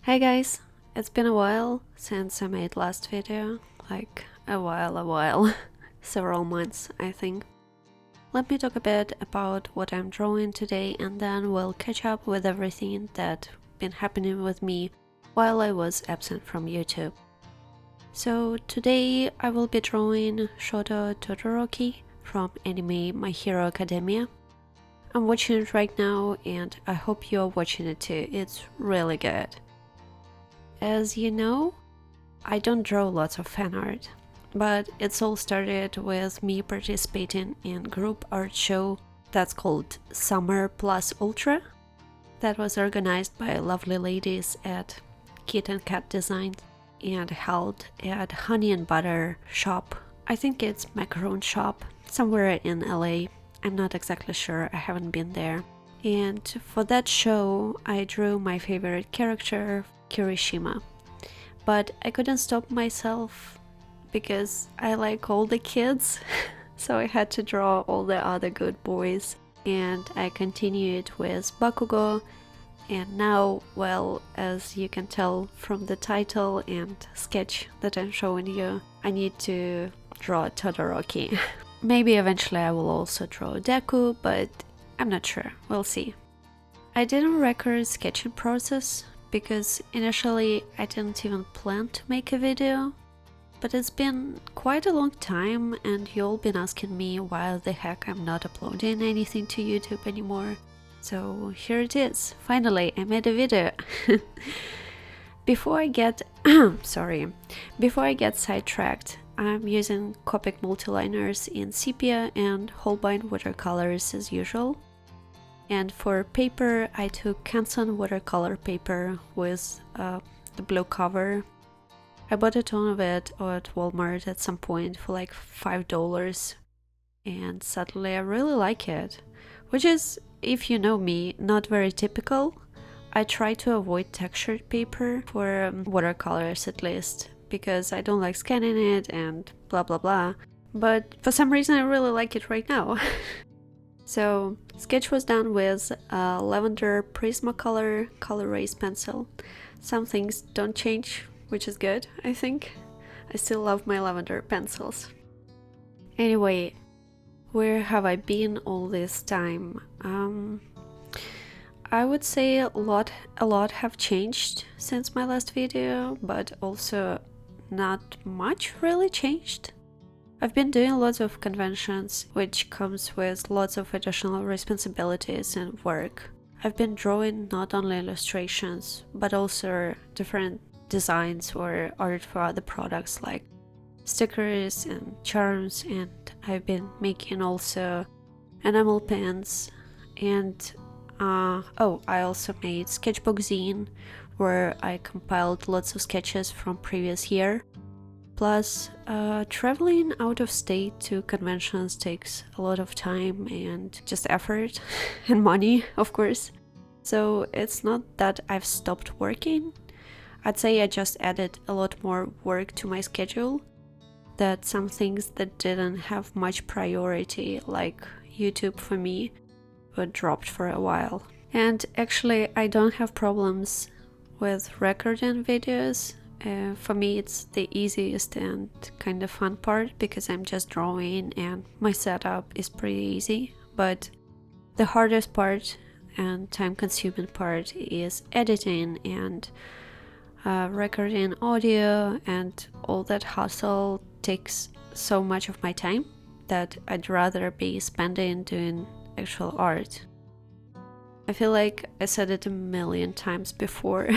Hey guys, it's been a while since I made last video, like a while, several months I think. Let me talk a bit about what I'm drawing today and then we'll catch up with everything that's been happening with me while I was absent from YouTube. So today I will be drawing Shoto Todoroki from anime My Hero Academia. I'm watching it right now and I hope you're watching it too, it's really good. As you know, I don't draw lots of fan art, but it's all started with me participating in group art show that's called Summer Plus Ultra, that was organized by lovely ladies at Kit and Kat Design and held at Honey and Butter shop. I think it's macaron shop somewhere in LA. I'm not exactly sure, I haven't been there. And for that show I drew my favorite character, Kirishima. But I couldn't stop myself because I like all the kids, so I had to draw all the other good boys. And I continued with Bakugo, and now, well, as you can tell from the title and sketch that I'm showing you, I need to draw Todoroki. Maybe eventually I will also draw Deku, but I'm not sure, we'll see. I didn't record sketching process because initially I didn't even plan to make a video, but it's been quite a long time and you all been asking me why the heck I'm not uploading anything to YouTube anymore. So here it is, finally I made a video. Before I get sidetracked, I'm using Copic Multiliners in Sepia and Holbein Watercolors as usual. And for paper, I took Carson watercolor paper with the blue cover. I bought a ton of it at Walmart at some point for like $5, and suddenly I really like it, which is, if you know me, not very typical. I try to avoid textured paper for watercolors at least, because I don't like scanning it and blah blah blah, but for some reason I really like it right now. So, sketch was done with a Lavender Prismacolor Col-Erase pencil. Some things don't change, which is good, I think. I still love my lavender pencils. Anyway, where have I been all this time? I would say a lot have changed since my last video, but also not much really changed. I've been doing lots of conventions, which comes with lots of additional responsibilities and work. I've been drawing not only illustrations, but also different designs or art for other products like stickers and charms, and I've been making also enamel pens, and I also made sketchbook zine where I compiled lots of sketches from previous year. Plus, traveling out of state to conventions takes a lot of time and just effort and money, of course. So it's not that I've stopped working. I'd say I just added a lot more work to my schedule, that some things that didn't have much priority, like YouTube for me, were dropped for a while. And actually, I don't have problems with recording videos. For me it's the easiest and kind of fun part because I'm just drawing and my setup is pretty easy, but the hardest part and time-consuming part is editing and recording audio, and all that hustle takes so much of my time that I'd rather be spending doing actual art. I feel like I said it a million times before,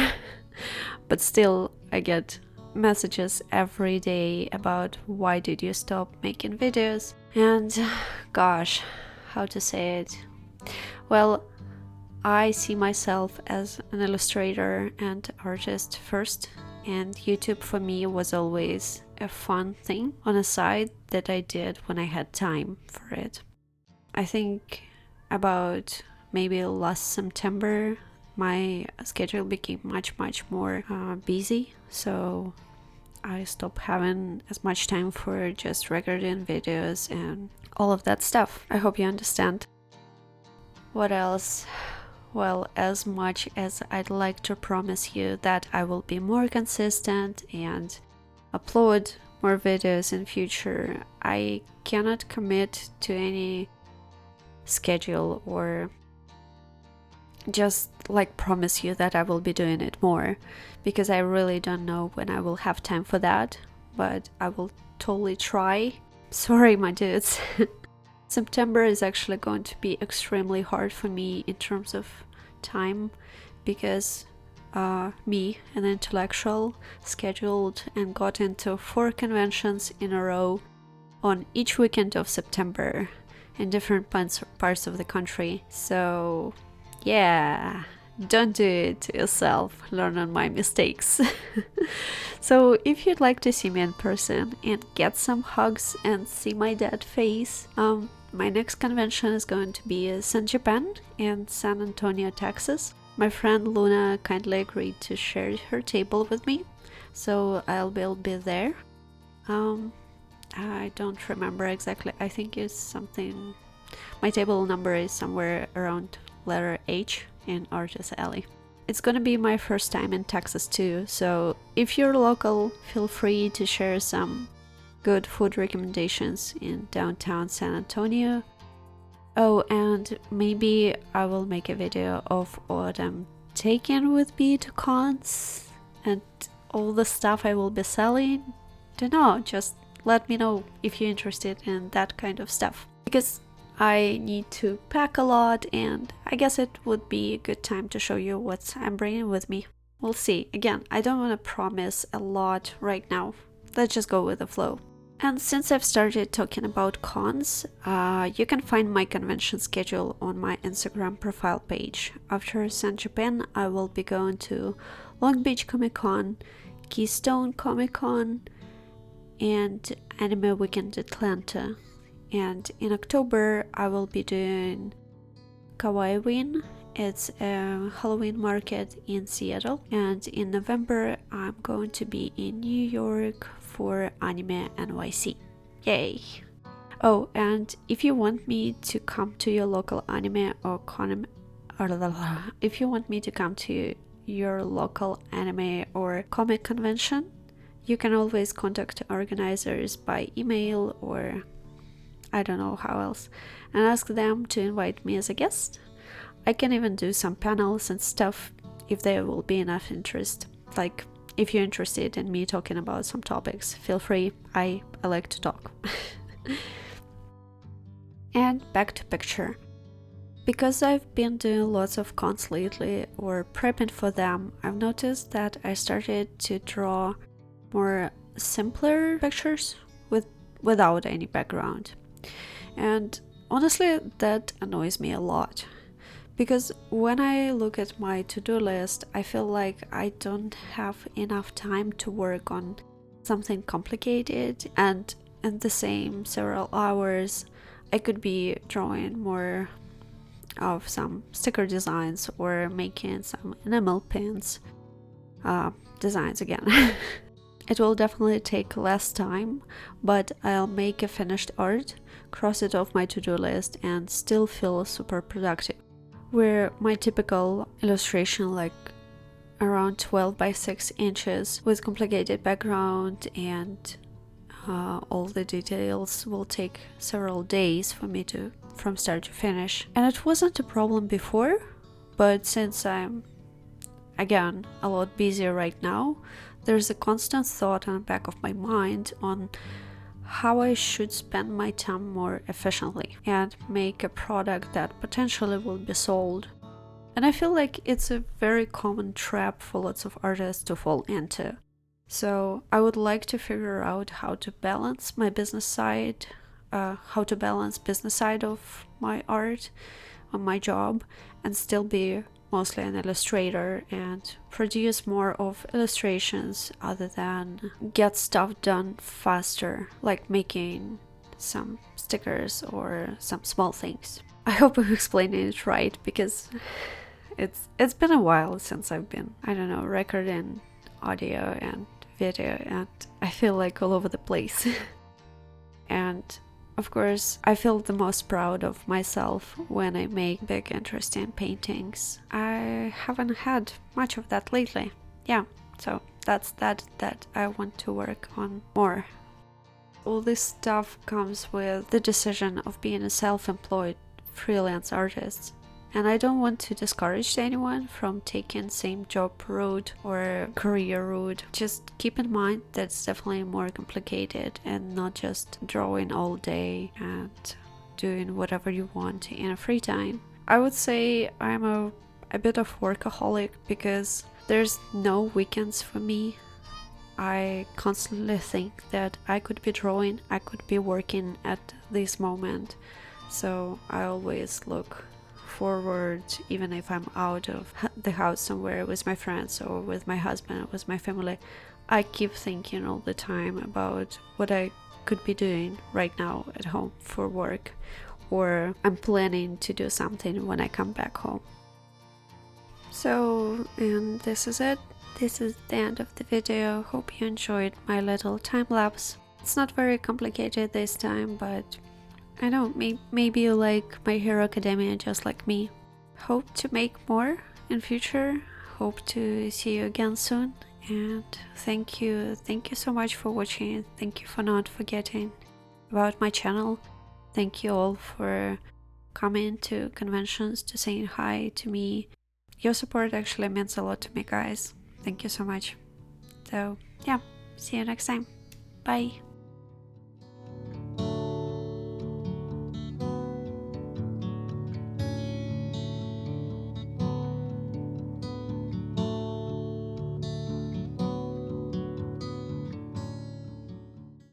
but still I get messages every day about why did you stop making videos, and gosh, how to say it? Well, I see myself as an illustrator and artist first, and YouTube for me was always a fun thing on a side that I did when I had time for it. I think about maybe last September my schedule became much more busy, so I stopped having as much time for just recording videos and all of that stuff. I hope you understand. What else? well, as much as I'd like to promise you that I will be more consistent and upload more videos in future, I cannot commit to any schedule or just like promise you that I will be doing it more, because I really don't know when I will have time for that, but I will totally try. Sorry, my dudes. September is actually going to be extremely hard for me in terms of time, because me, an intellectual, scheduled and got into 4 conventions in a row on each weekend of September in different parts of the country. So yeah, don't do it to yourself, learn on my mistakes. So if you'd like to see me in person and get some hugs and see my dead face, my next convention is going to be San Japan in San Antonio, Texas. My friend Luna kindly agreed to share her table with me, so I'll be there. I don't remember exactly. I think it's something... My table number is somewhere around letter H in Artist Alley. It's gonna be my first time in Texas too, so if you're local, feel free to share some good food recommendations in downtown San Antonio. Oh, and maybe I will make a video of what I'm taking with me to cons and all the stuff I will be selling. Don't know, just let me know if you're interested in that kind of stuff, because I need to pack a lot and I guess it would be a good time to show you what I'm bringing with me. We'll see. Again, I don't want to promise a lot right now. Let's just go with the flow. And since I've started talking about cons, you can find my convention schedule on my Instagram profile page. After San Japan, I will be going to Long Beach Comic Con, Keystone Comic Con, and Anime Weekend Atlanta. And in October, I will be doing Kawaiiwin. It's a Halloween market in Seattle. And in November, I'm going to be in New York for Anime NYC. Yay! Oh, and if you want me to come to your local anime or if you want me to come to your local anime or comic convention, you can always contact organizers by email or I don't know how else, and ask them to invite me as a guest. I can even do some panels and stuff if there will be enough interest. Like, if you're interested in me talking about some topics, feel free. I like to talk. And back to picture. Because I've been doing lots of cons lately or prepping for them, I've noticed that I started to draw more simpler pictures without any background. And honestly, that annoys me a lot, because when I look at my to-do list, I feel like I don't have enough time to work on something complicated, and in the same several hours I could be drawing more of some sticker designs or making some enamel pins designs again. It will definitely take less time, but I'll make a finished art, cross it off my to-do list, and still feel super productive. Where my typical illustration, like around 12 by 6 inches with complicated background and all the details, will take several days for me to from start to finish. And it wasn't a problem before, but since I'm again a lot busier right now, there's a constant thought on the back of my mind on how I should spend my time more efficiently and make a product that potentially will be sold. And I feel like it's a very common trap for lots of artists to fall into. So I would like to figure out how to balance my business side, business side of my art on my job and still be mostly an illustrator and produce more of illustrations other than get stuff done faster, like making some stickers or some small things. I hope I'm explaining it right, because it's been a while since I've been, I don't know, recording audio and video, and I feel like all over the place. And Of course, I feel the most proud of myself when I make big, interesting paintings. I haven't had much of that lately. Yeah, so that's that I want to work on more. All this stuff comes with the decision of being a self-employed freelance artist. And I don't want to discourage anyone from taking same job route or career route. Just keep in mind that it's definitely more complicated and not just drawing all day and doing whatever you want in a free time. I would say I'm a bit of workaholic because there's no weekends for me. I constantly think that I could be drawing, I could be working at this moment. So I always look forward, even if I'm out of the house somewhere with my friends or with my husband or with my family. I keep thinking all the time about what I could be doing right now at home for work, or I'm planning to do something when I come back home. So, and this is it. This is the end of the video. Hope you enjoyed my little time lapse. It's not very complicated this time, but I don't know, maybe you like My Hero Academia just like me. Hope to make more in future. Hope to see you again soon. And thank you so much for watching. Thank you for not forgetting about my channel. Thank you all for coming to conventions, to saying hi to me. Your support actually means a lot to me, guys. Thank you so much. So yeah, see you next time. Bye.